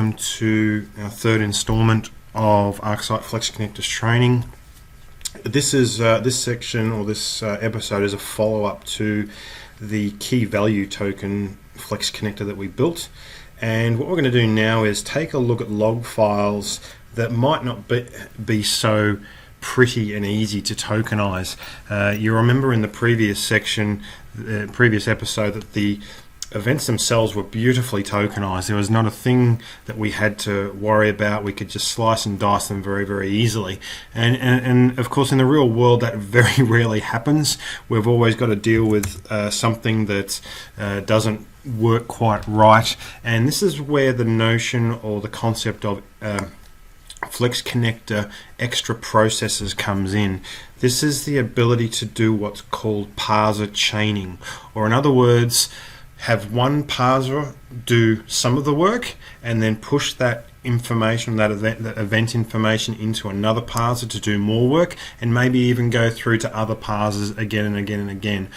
welcome to our third installment of ArcSight Flex Connectors training. This section or this episode is a follow-up to the key value token Flex Connector that we built. And what we're going to do now is take a look at log files that might not be so pretty and easy to tokenize. You remember in the previous section, previous episode, that the events themselves were beautifully tokenized. There was not a thing that we had to worry about. We could just slice and dice them very, very easily. And of course, in the real world, that very rarely happens. We've always got to deal with something that doesn't work quite right. And this is where the notion or the concept of Flex Connector extra processors comes in. This is the ability to do what's called parser chaining, or in other words, have one parser do some of the work and then push that information, that event information, into another parser to do more work, and maybe even go through to other parsers again and again and again.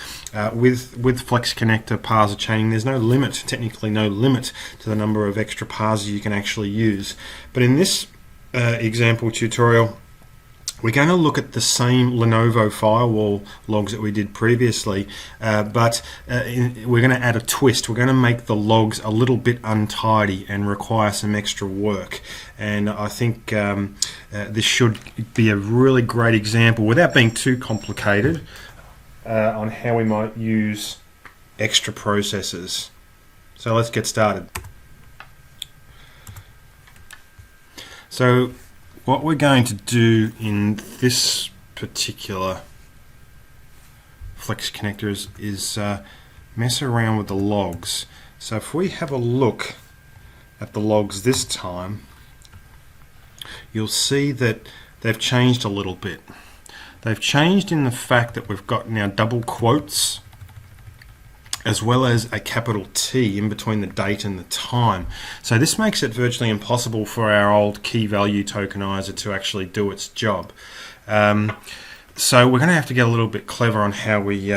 With Flex Connector parser chaining, there's no limit, technically no limit, to the number of extra parsers you can actually use. But in this example tutorial, we're going to look at the same Lenovo firewall logs that we did previously, but we're going to add a twist. We're going to make the logs a little bit untidy and require some extra work. And I think this should be a really great example, without being too complicated, on how we might use extra processors. So let's get started. So what we're going to do in this particular Flex Connector is mess around with the logs. So if we have a look at the logs this time, you'll see that they've changed a little bit. They've changed in the fact that we've got now double quotes as well as a capital T in between the date and the time. So this makes it virtually impossible for our old key value tokenizer to actually do its job. So we're going to have to get a little bit clever on how we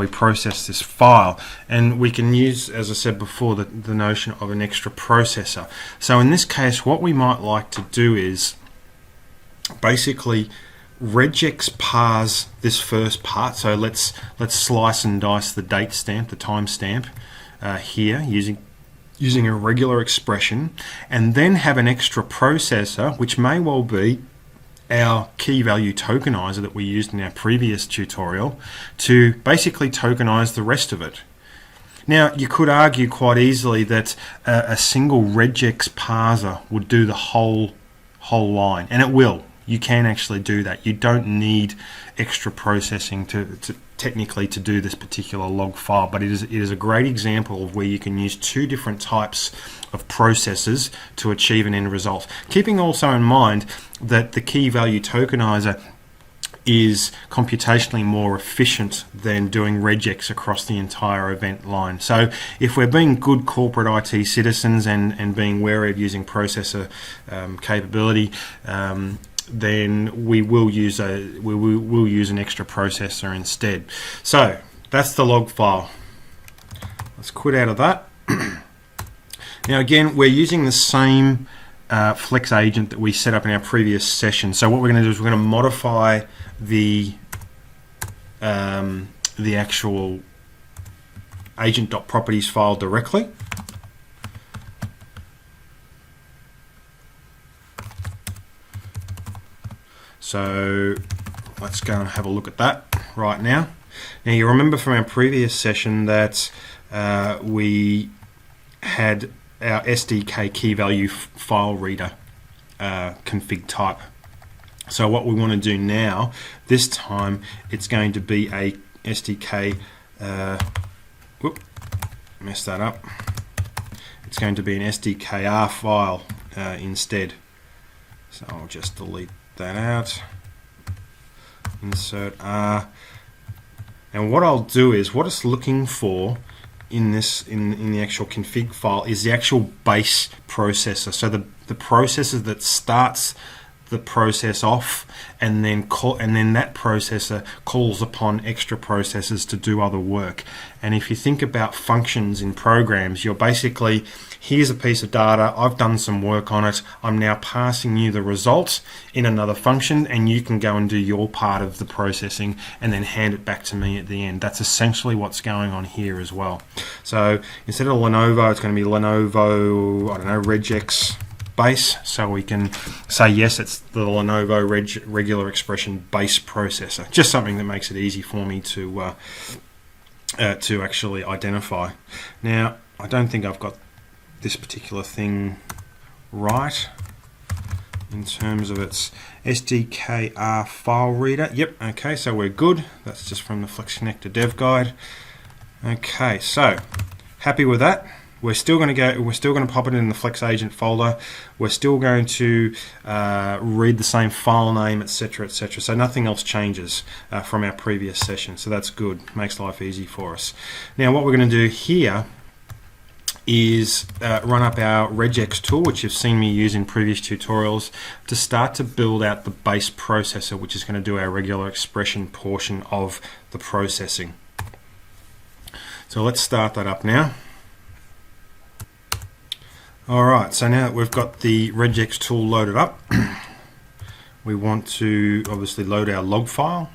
process this file, and we can use, as I said before, the notion of an extra processor. So in this case, what we might like to do is basically regex parse this first part. So let's slice and dice the date stamp, the time stamp here using a regular expression, and then have an extra processor, which may well be our key value tokenizer that we used in our previous tutorial, to basically tokenize the rest of it. Now, you could argue quite easily that a single regex parser would do the whole line, and it will. You can actually do that. You don't need extra processing to technically to do this particular log file, but it is a great example of where you can use two different types of processors to achieve an end result. Keeping also in mind that the key value tokenizer is computationally more efficient than doing regex across the entire event line. So if we're being good corporate IT citizens and being wary of using processor capability, then we will use an extra processor instead. So that's the log file. Let's quit out of that. Now again, we're using the same Flex agent that we set up in our previous session. So what we're going to do is we're going to modify the actual agent.properties file directly. So let's go and have a look at that right now. Now you remember from our previous session that we had our SDK key value file reader config type. So what we want to do now, this time, it's going to be a SDK, messed that up. It's going to be an SDKR file instead. So I'll just delete that out, insert R, and what I'll do is, what it's looking for in the actual config file is the actual base processor. So the processor that starts the process off, and then that processor calls upon extra processors to do other work. And if you think about functions in programs, you're basically, here's a piece of data, I've done some work on it, I'm now passing you the result in another function, and you can go and do your part of the processing and then hand it back to me at the end. That's essentially what's going on here as well. So instead of Lenovo, it's going to be Lenovo, I don't know, regex base, so we can say yes, it's the Lenovo regular expression base processor. Just something that makes it easy for me to actually identify. Now, I don't think I've got this particular thing right in terms of its SDKR file reader. Yep, okay, so we're good. That's just from the Flex Connector dev guide. Okay, so happy with that. We're still going to pop it in the Flex Agent folder. We're still going to read the same file name, etc., etc. So nothing else changes from our previous session. So that's good. Makes life easy for us. Now what we're going to do here is run up our regex tool, which you've seen me use in previous tutorials, to start to build out the base processor, which is going to do our regular expression portion of the processing. So let's start that up now. Alright, so now that we've got the regex tool loaded up, we want to obviously load our log file,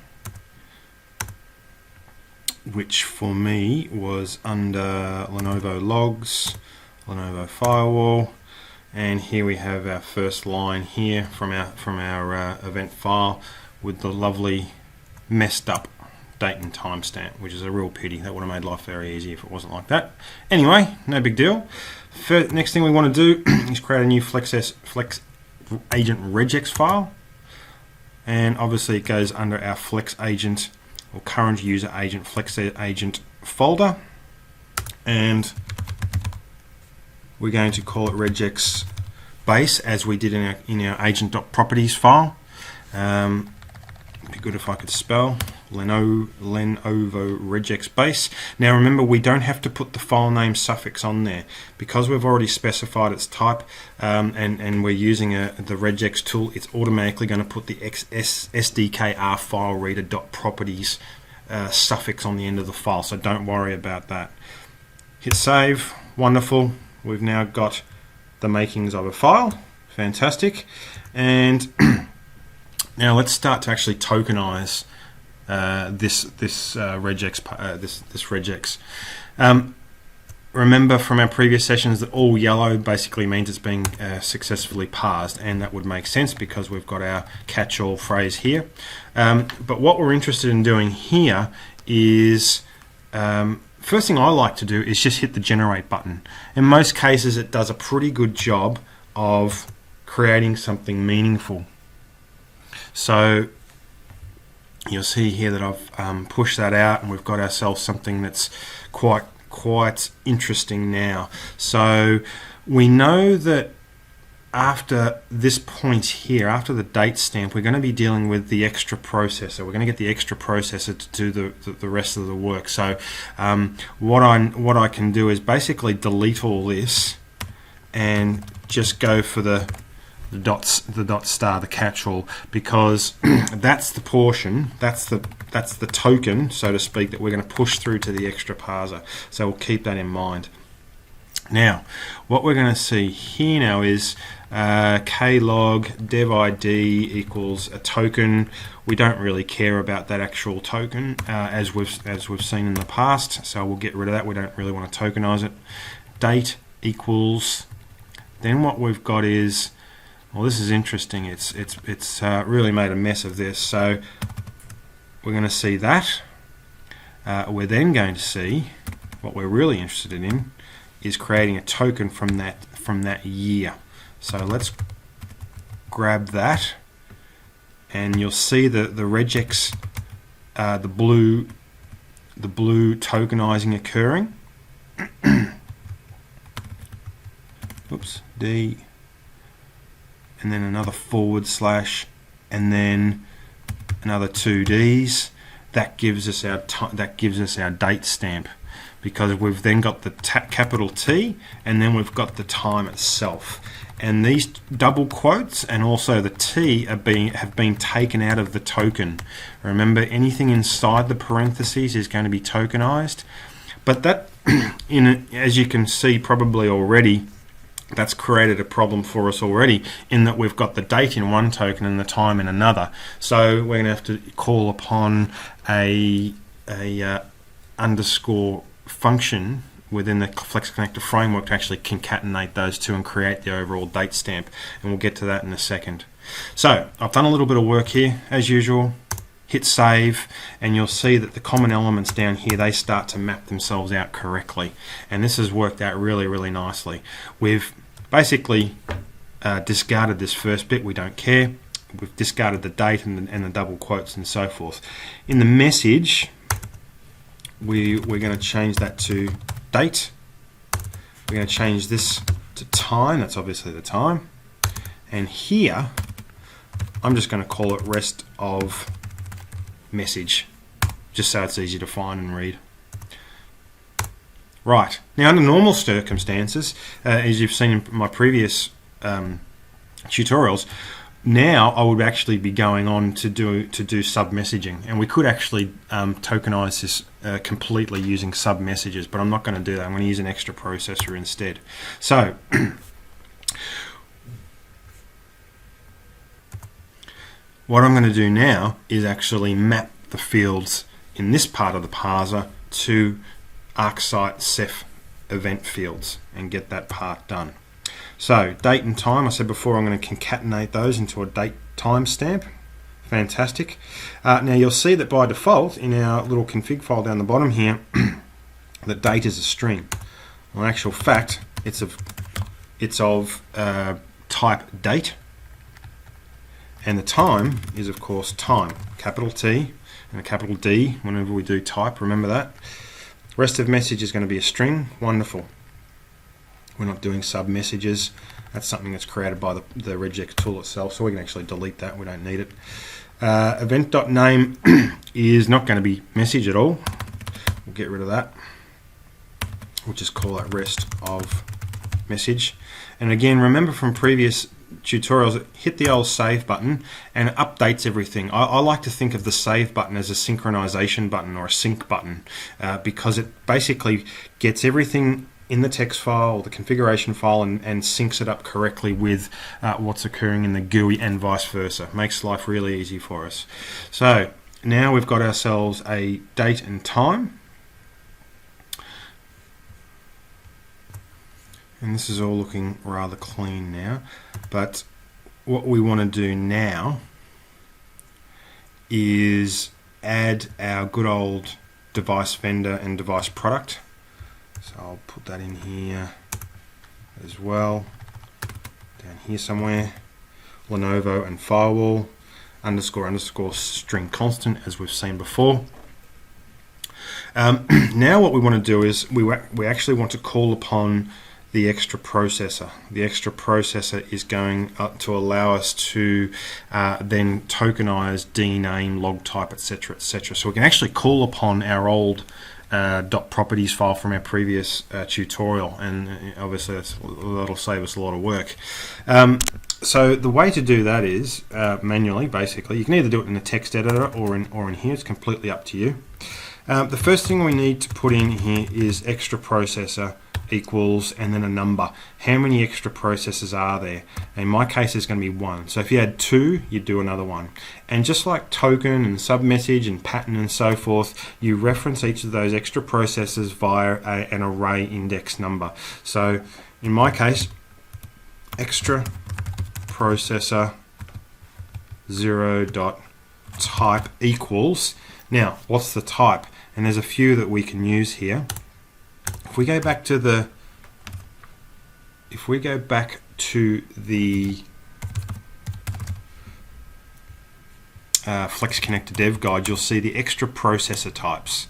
which for me was under Lenovo logs, Lenovo firewall, and here we have our first line here from our event file with the lovely messed up date and timestamp, which is a real pity. That would have made life very easy if it wasn't like that. Anyway, no big deal. Next thing we want to do is create a new Flex Agent regex file, and obviously it goes under our Flex Agent or current user agent Flex Agent folder, and we're going to call it regex base as we did in our agent.properties file. It'd be good if I could spell Lenovo regex base. Now remember, we don't have to put the file name suffix on there because we've already specified its type, and we're using the regex tool. It's automatically going to put the SDKR file reader .properties suffix on the end of the file, so don't worry about that. Hit save. Wonderful. We've now got the makings of a file. Fantastic. And now let's start to actually tokenize this regex. Remember from our previous sessions that all yellow basically means it's being successfully parsed, and that would make sense because we've got our catch-all phrase here. But what we're interested in doing here is, first thing I like to do is just hit the generate button. In most cases it does a pretty good job of creating something meaningful. So you'll see here that I've pushed that out, and we've got ourselves something that's quite interesting now. So we know that after this point here, after the date stamp, we're going to be dealing with the extra processor. We're going to get the extra processor to do the rest of the work. So what I can do is basically delete all this and just go for the dot star, the catch-all, because that's the portion, that's the token, so to speak, that we're going to push through to the extra parser. So we'll keep that in mind. Now, what we're going to see here now is klog dev ID equals a token. We don't really care about that actual token as we've seen in the past, so we'll get rid of that. We don't really want to tokenize it. Date equals. Then what we've got is, well, this is interesting. It's really made a mess of this. So we're going to see that. We're then going to see what we're really interested in is creating a token from that year. So let's grab that, and you'll see the regex, the blue tokenizing occurring. Oops, D. And then another / and then another 2 Ds. That gives us our date stamp, because we've then got the capital T, and then we've got the time itself. and these double quotes and also the T have been taken out of the token. Remember, anything inside the parentheses is going to be tokenized, but that as you can see probably already, that's created a problem for us already, in that we've got the date in one token and the time in another. So we're going to have to call upon a underscore function within the Flex Connector framework to actually concatenate those two and create the overall date stamp, and we'll get to that in a second. So I've done a little bit of work here as usual. Hit save, and you'll see that the common elements down here, they start to map themselves out correctly, and this has worked out really nicely. We've basically discarded this first bit, we don't care. We've discarded the date and the double quotes and so forth. In the message, we're going to change that to date. We're going to change this to time, that's obviously the time, and here I'm just going to call it rest of message, just so it's easy to find and read. Right, now under normal circumstances, as you've seen in my previous tutorials, now I would actually be going on to do sub-messaging, and we could actually tokenize this completely using sub-messages, but I'm not going to do that. I'm going to use an extra processor instead. So what I'm going to do now is actually map the fields in this part of the parser to ArcSight Ceph event fields and get that part done. So date and time, I said before, I'm going to concatenate those into a date timestamp. Fantastic. Now you'll see that by default in our little config file down the bottom here, that date is a string. Well, in actual fact, it's of type date, and the time is of course time, capital T and a capital D whenever we do type, remember that. Rest of message is going to be a string. Wonderful. We're not doing sub messages. That's something that's created by the regex tool itself, so we can actually delete that. We don't need it. Event.name is not going to be message at all. We'll get rid of that. We'll just call that rest of message. And again, remember from previous tutorials, hit the old save button and it updates everything. I like to think of the save button as a synchronization button or a sync button, because it basically gets everything in the text file, the configuration file, and syncs it up correctly with what's occurring in the GUI and vice versa. Makes life really easy for us. So now we've got ourselves a date and time, and this is all looking rather clean now, but what we want to do now is add our good old device vendor and device product. So I'll put that in here as well, down here somewhere. Lenovo and firewall __ string constant, as we've seen before. Now what we want to do is we actually want to call upon the extra processor. The extra processor is going to allow us to then tokenize, dename, log type, etc., etc. So we can actually call upon our old .properties file from our previous tutorial, and obviously that'll save us a lot of work. So the way to do that is manually. Basically, you can either do it in the text editor or in here. It's completely up to you. The first thing we need to put in here is extra processor equals and then a number. How many extra processors are there? In my case, there's going to be one. So if you had two, you'd do another one. And just like token and submessage and pattern and so forth, you reference each of those extra processors via an array index number. So in my case, extra processor 0.type equals. Now, what's the type? And there's a few that we can use here. If we go back to the Flex Connector Dev Guide, you'll see the extra processor types.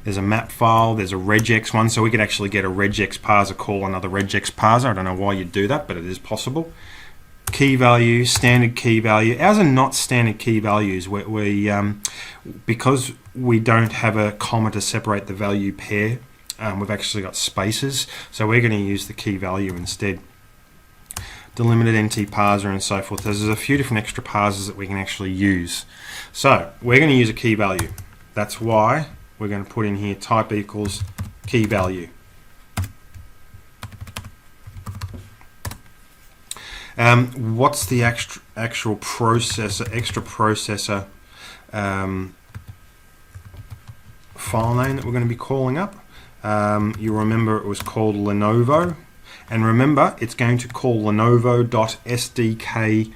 There's a map file, there's a regex one, so we could actually get a regex parser call another regex parser. I don't know why you'd do that, but it is possible. Key value, standard key value. Ours are not standard key values. Because we don't have a comma to separate the value pair, we've actually got spaces, so we're going to use the key value instead. delimited NT parser and so forth. There's a few different extra parsers that we can actually use. So we're going to use a key value. That's why we're going to put in here type equals key value. What's the actual processor file name that we're going to be calling up? You remember it was called Lenovo, and remember it's going to call Lenovo.SDK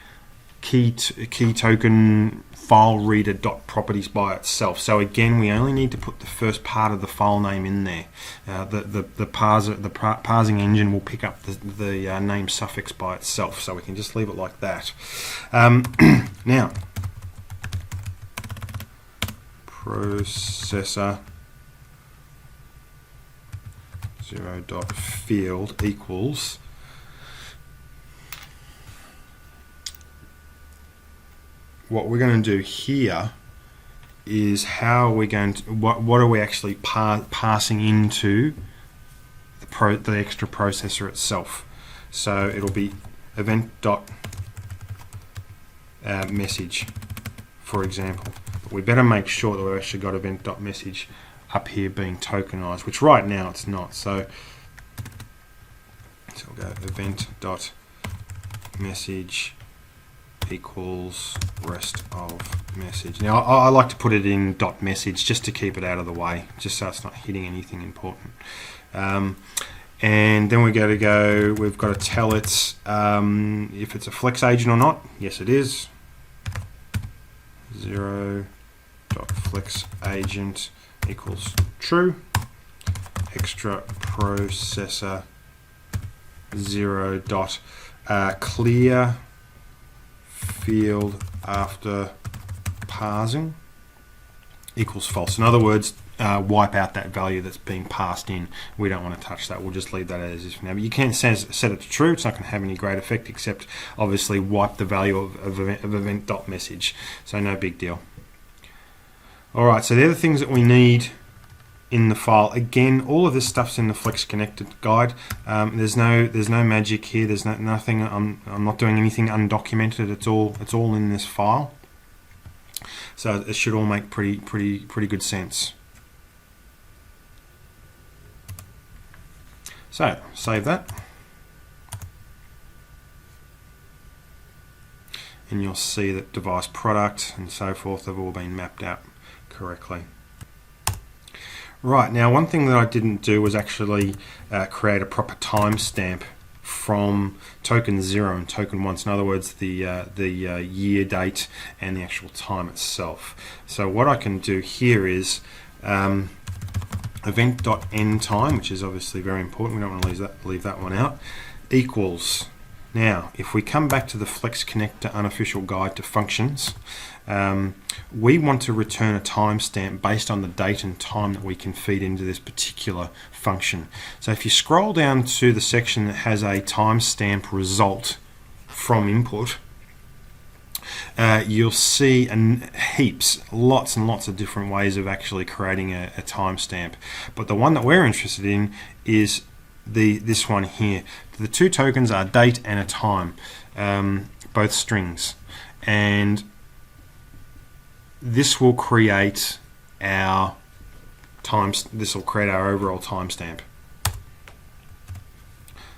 key token file reader properties by itself. So again, we only need to put the first part of the file name in there. The parsing engine will pick up the name suffix by itself, so we can just leave it like that. Now, processor 0.field equals what we're going to do here is how we're going to what are we actually passing into the extra processor itself. So it'll be event dot message, for example. But we better make sure that we've actually got event dot message up here being tokenized, which right now it's not. So we'll go event dot message equals rest of message. Now I like to put it in dot message just to keep it out of the way, just so it's not hitting anything important. And then we've got to tell it if it's a flex agent or not. Yes, it is. 0.flex agent equals true. Extra processor 0. Clear field after parsing equals false. In other words, wipe out that value that's being passed in. We don't want to touch that. We'll just leave that as is for now. But you can set it to true. It's not going to have any great effect, except obviously wipe the value of event.message. So no big deal. All right, so they're the things that we need in the file. Again, all of this stuff's in the Flex Connected guide. There's no magic here. There's nothing. I'm not doing anything undocumented. It's all in this file. So it should all make pretty good sense. So save that, and you'll see that device product and so forth have all been mapped out correctly. Right, now one thing that I didn't do was actually create a proper timestamp from token 0 and token 1. So in other words, the year date and the actual time itself. So what I can do here is event.endTime, which is obviously very important. We don't want to leave that one out, equals. Now, if we come back to the Flex Connector unofficial guide to functions, we want to return a timestamp based on the date and time that we can feed into this particular function. So if you scroll down to the section that has a timestamp result from input, you'll see lots and lots of different ways of actually creating a timestamp. But the one that we're interested in is this one here. The two tokens are date and a time, both strings, and this will create our this will create our overall timestamp.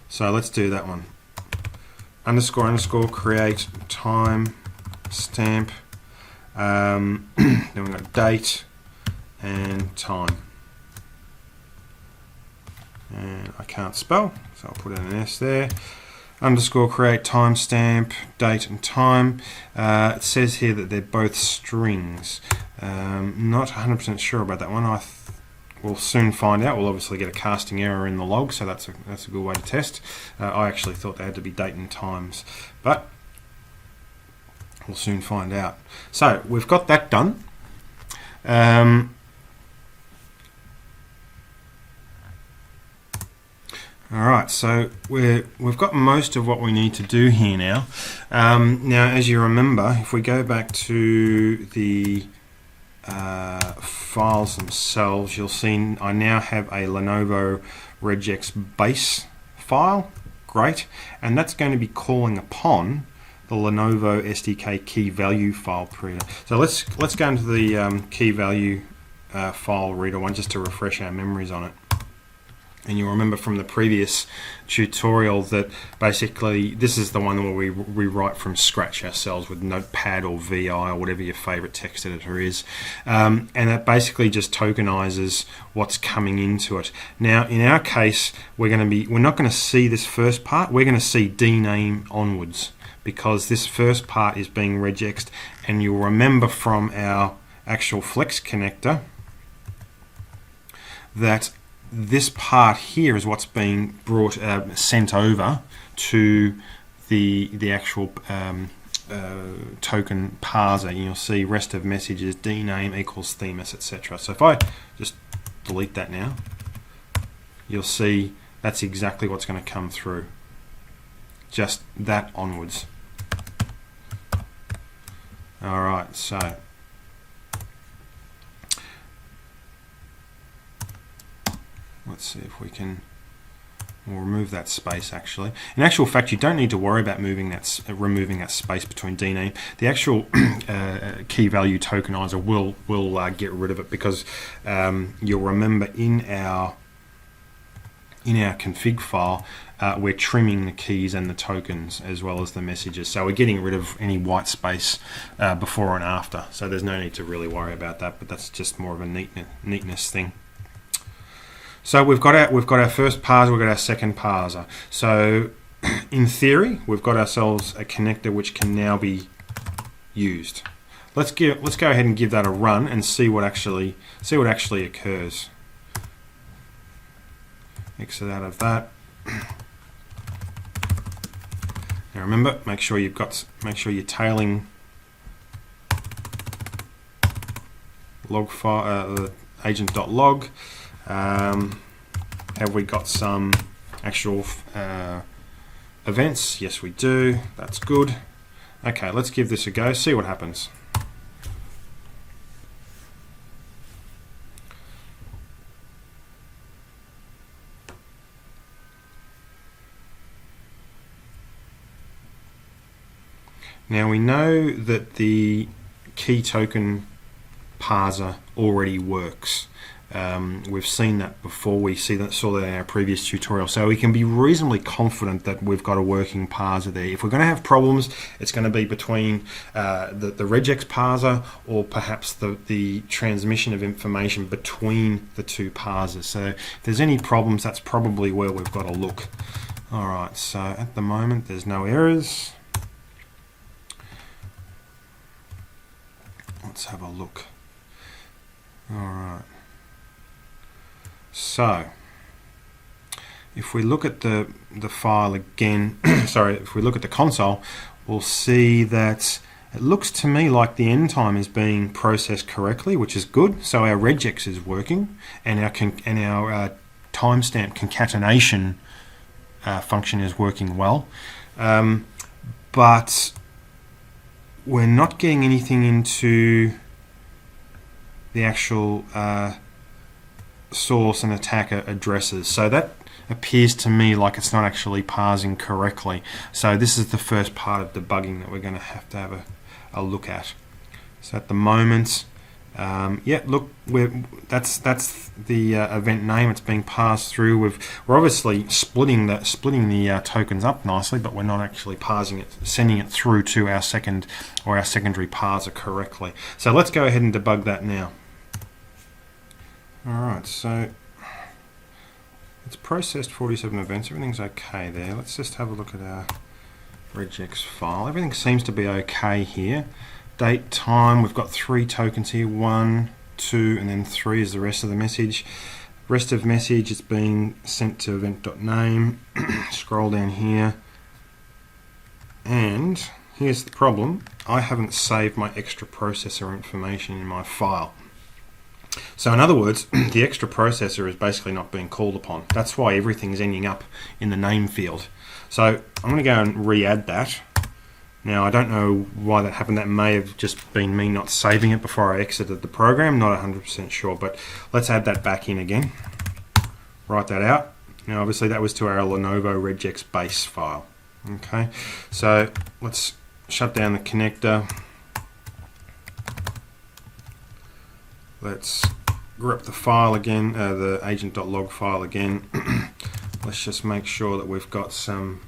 So let's do that one. __ create timestamp. Then we've got date and time. And I can't spell, so I'll put in an S there. _ create timestamp, date and time. It says here that they're both strings. Not 100% sure about that one. We'll soon find out. We'll obviously get a casting error in the log, so that's a good way to test. I actually thought they had to be date and times, but we'll soon find out. So we've got that done. Alright, so we've got most of what we need to do here now. Now, as you remember, if we go back to the files themselves, you'll see I now have a Lenovo regex base file. great, and that's going to be calling upon the Lenovo SDK key value file reader. So let's go into the key value file reader one just to refresh our memories on it. And you'll remember from the previous tutorial that basically this is the one where we write from scratch ourselves with Notepad or VI or whatever your favorite text editor is, and that basically just tokenizes what's coming into it. Now in our case we're not going to see this first part, we're going to see dname onwards because this first part is being regexed, and you'll remember from our actual flex connector that this part here is what's being sent over to the actual token parser. You'll see rest of messages dname equals themis, etc. So if I just delete that now, you'll see that's exactly what's going to come through, just that onwards. Alright, so let's see if we'll remove that space actually. In actual fact, you don't need to worry about removing that space between dname. The actual key value tokenizer will get rid of it because you'll remember in our config file we're trimming the keys and the tokens as well as the messages. So we're getting rid of any white space before and after. So there's no need to really worry about that, but that's just more of a neatness thing. So we've got our first parser, we've got our second parser. So in theory, we've got ourselves a connector which can now be used. Let's go ahead and give that a run and see what actually occurs. Exit out of that. Now remember, make sure you're tailing log file agent.log. Have we got some actual events? Yes, we do. That's good. Okay, let's give this a go, see what happens. Now we know that the key token parser already works. We've seen that before. We saw that in our previous tutorial, so we can be reasonably confident that we've got a working parser there. If we're going to have problems, it's going to be between the regex parser or perhaps the transmission of information between the two parsers. So if there's any problems, that's probably where we've got to look. Alright, so at the moment there's no errors. Let's have a look. Alright. So, if we look at the file again, sorry, if we look at the console, we'll see that it looks to me like the end time is being processed correctly, which is good. So our regex is working, and our timestamp concatenation function is working well, but we're not getting anything into the actual source and attacker addresses. So that appears to me like it's not actually parsing correctly. So this is the first part of debugging that we're going to have a look at. So at the moment, yeah, look, that's the event name. It's being passed through. We're obviously splitting the tokens up nicely, but we're not actually parsing it, sending it through to our secondary parser correctly. So let's go ahead and debug that now. Alright, so it's processed 47 events. Everything's okay there. Let's just have a look at our regex file. Everything seems to be okay here. Date, time, we've got 3 tokens here. 1, 2, and then 3 is the rest of the message. Rest of message is being sent to event.name. Scroll down here. And here's the problem. I haven't saved my extra processor information in my file. So in other words, the extra processor is basically not being called upon. That's why everything's ending up in the name field. So I'm going to go and re-add that. Now I don't know why that happened. That may have just been me not saving it before I exited the program. Not 100% sure, but let's add that back in again. Write that out. Now obviously that was to our Lenovo regex base file. Okay, so let's shut down the connector. Let's grep the file again, the agent.log file again. Let's just make sure that we've got some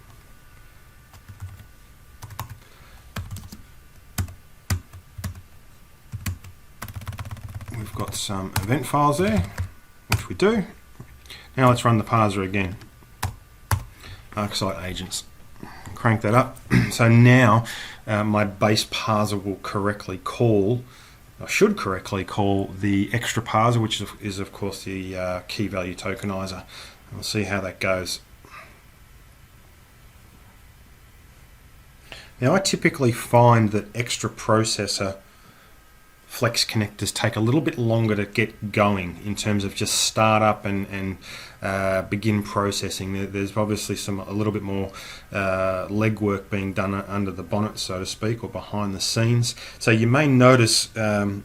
event files there, which we do. Now let's run the parser again. ArcSight agents. Crank that up. So now my base parser will correctly call, or should correctly call, the extra parser, which is of course the key value tokenizer. We'll see how that goes. Now I typically find that extra processor flex connectors take a little bit longer to get going in terms of just start up and begin processing. There's obviously a little bit more legwork being done under the bonnet, so to speak, or behind the scenes. So you may notice a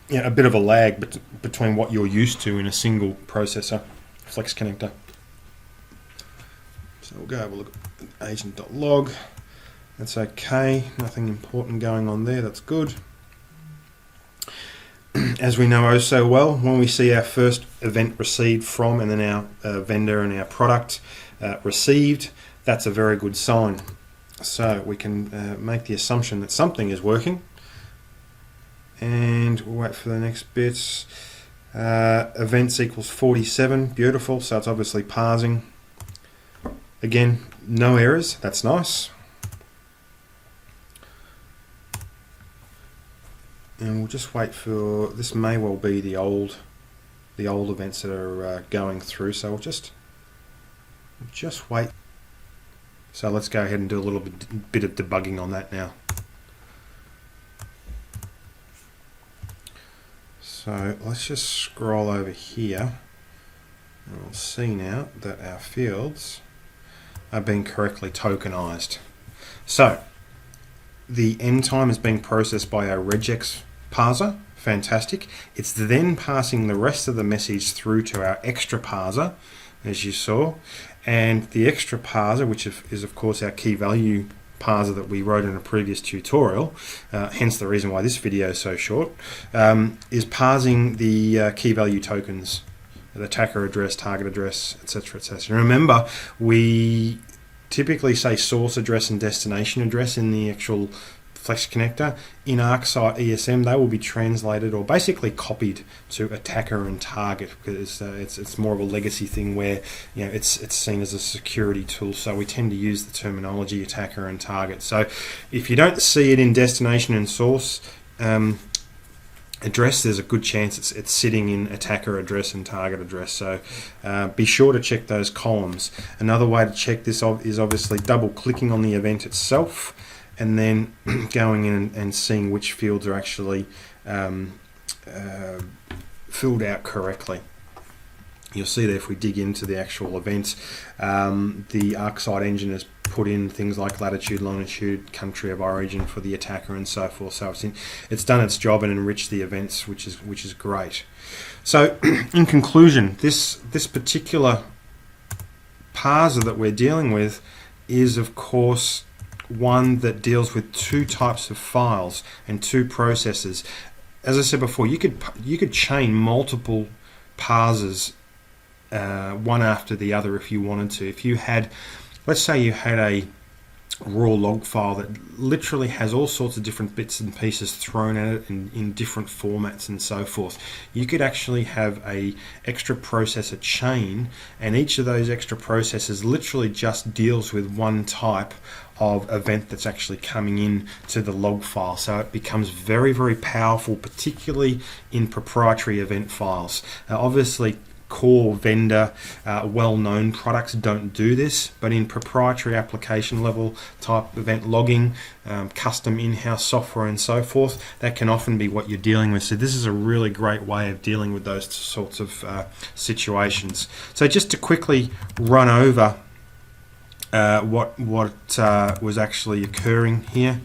bit of a lag between what you're used to in a single processor flex connector. So we'll go have a look at agent.log. That's okay, nothing important going on there, that's good. As we know oh so well, when we see our first event received from, and then our vendor and our product received, that's a very good sign. So we can make the assumption that something is working, and we'll wait for the next bits. Events equals 47, beautiful, so it's obviously parsing. Again, no errors, that's nice. And we'll just wait for, this may well be the old events that are going through, so we'll just wait. So let's go ahead and do a little bit of debugging on that now. So let's just scroll over here, and we'll see now that our fields are being correctly tokenized. So the end time is being processed by our regex parser, fantastic. It's then passing the rest of the message through to our extra parser, as you saw, and the extra parser, which is of course our key value parser that we wrote in a previous tutorial, hence the reason why this video is so short, is parsing the key value tokens, the attacker address, target address, etc., etc. Remember, we typically say source address and destination address in the actual flex connector. In ArcSight ESM, they will be translated or basically copied to attacker and target, because it's more of a legacy thing where it's seen as a security tool. So we tend to use the terminology attacker and target. So if you don't see it in destination and source address, there's a good chance it's sitting in attacker address and target address. So be sure to check those columns. Another way to check this is obviously double clicking on the event itself, and then going in and seeing which fields are actually filled out correctly. You'll see that if we dig into the actual event, the ArcSight engine has put in things like latitude, longitude, country of origin for the attacker and so forth. So it's done its job and enriched the events, which is great. So in conclusion, this particular parser that we're dealing with is of course one that deals with two types of files and two processes. As I said before, you could chain multiple parsers one after the other if you wanted to. If you had, let's say you had a raw log file that literally has all sorts of different bits and pieces thrown at it in different formats and so forth, you could actually have a extra processor chain, and each of those extra processors literally just deals with one type of event that's actually coming in to the log file. So it becomes very, very powerful, particularly in proprietary event files. Obviously core vendor well-known products don't do this, but in proprietary application level type event logging, custom in-house software and so forth, that can often be what you're dealing with. So this is a really great way of dealing with those sorts of situations. So just to quickly run over what was actually occurring here.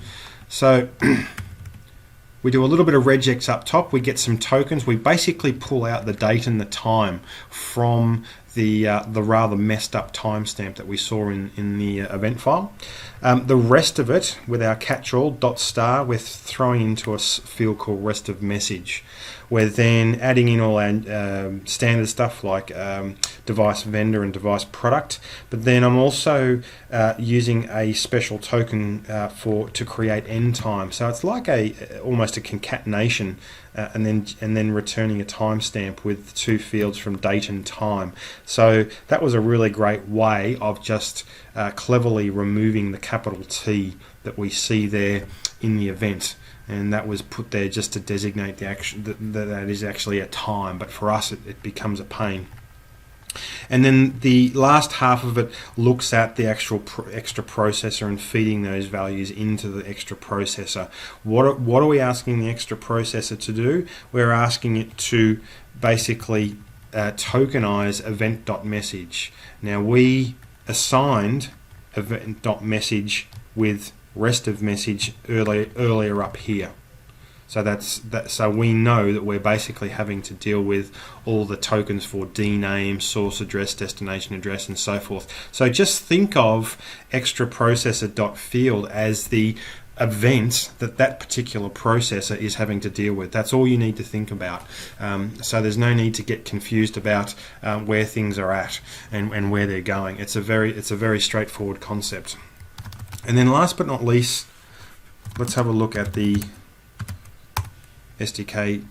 So we do a little bit of regex up top, we get some tokens, we basically pull out the date and the time from the rather messed up timestamp that we saw in the event file. The rest of it, with our catch-all .star, we're throwing into a field called rest of message. We're then adding in all our standard stuff like device vendor and device product, but then I'm also using a special token to create end time. So it's like almost a concatenation, and then returning a timestamp with two fields from date and time. So that was a really great way of just cleverly removing the capital T that we see there in the event, and that was put there just to designate the action that is actually a time, but for us it becomes a pain. And then the last half of it looks at the actual extra processor and feeding those values into the extra processor. What are we asking the extra processor to do? We're asking it to basically tokenize event.message. Now we assigned event.message with rest of message earlier up here. So so we know that we're basically having to deal with all the tokens for DNAME, source address, destination address, and so forth. So just think of extra processor.field as the event that particular processor is having to deal with. That's all you need to think about. So there's no need to get confused about where things are at and where they're going. It's a very straightforward concept. And then last but not least, let's have a look at the SDK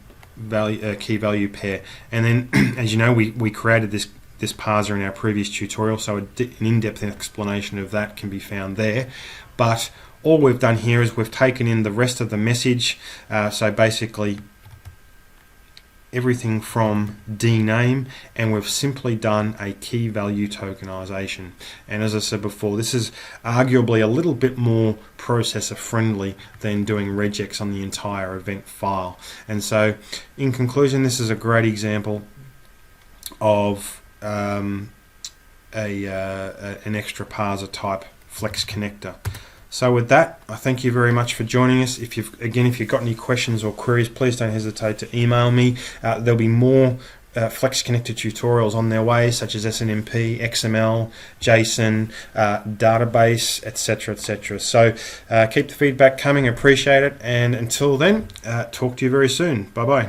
key value pair. And then, as you know, we created this parser in our previous tutorial, so an in-depth explanation of that can be found there. But all we've done here is we've taken in the rest of the message, so basically everything from DNAME, and we've simply done a key value tokenization. And as I said before, this is arguably a little bit more processor friendly than doing regex on the entire event file. And so in conclusion, this is a great example of an extra parser type flex connector. So with that, I thank you very much for joining us. If you've got any questions or queries, please don't hesitate to email me. There'll be more Flex Connector tutorials on their way, such as SNMP, XML, JSON, database, etc., etc. So keep the feedback coming, appreciate it, and until then, talk to you very soon. Bye-bye.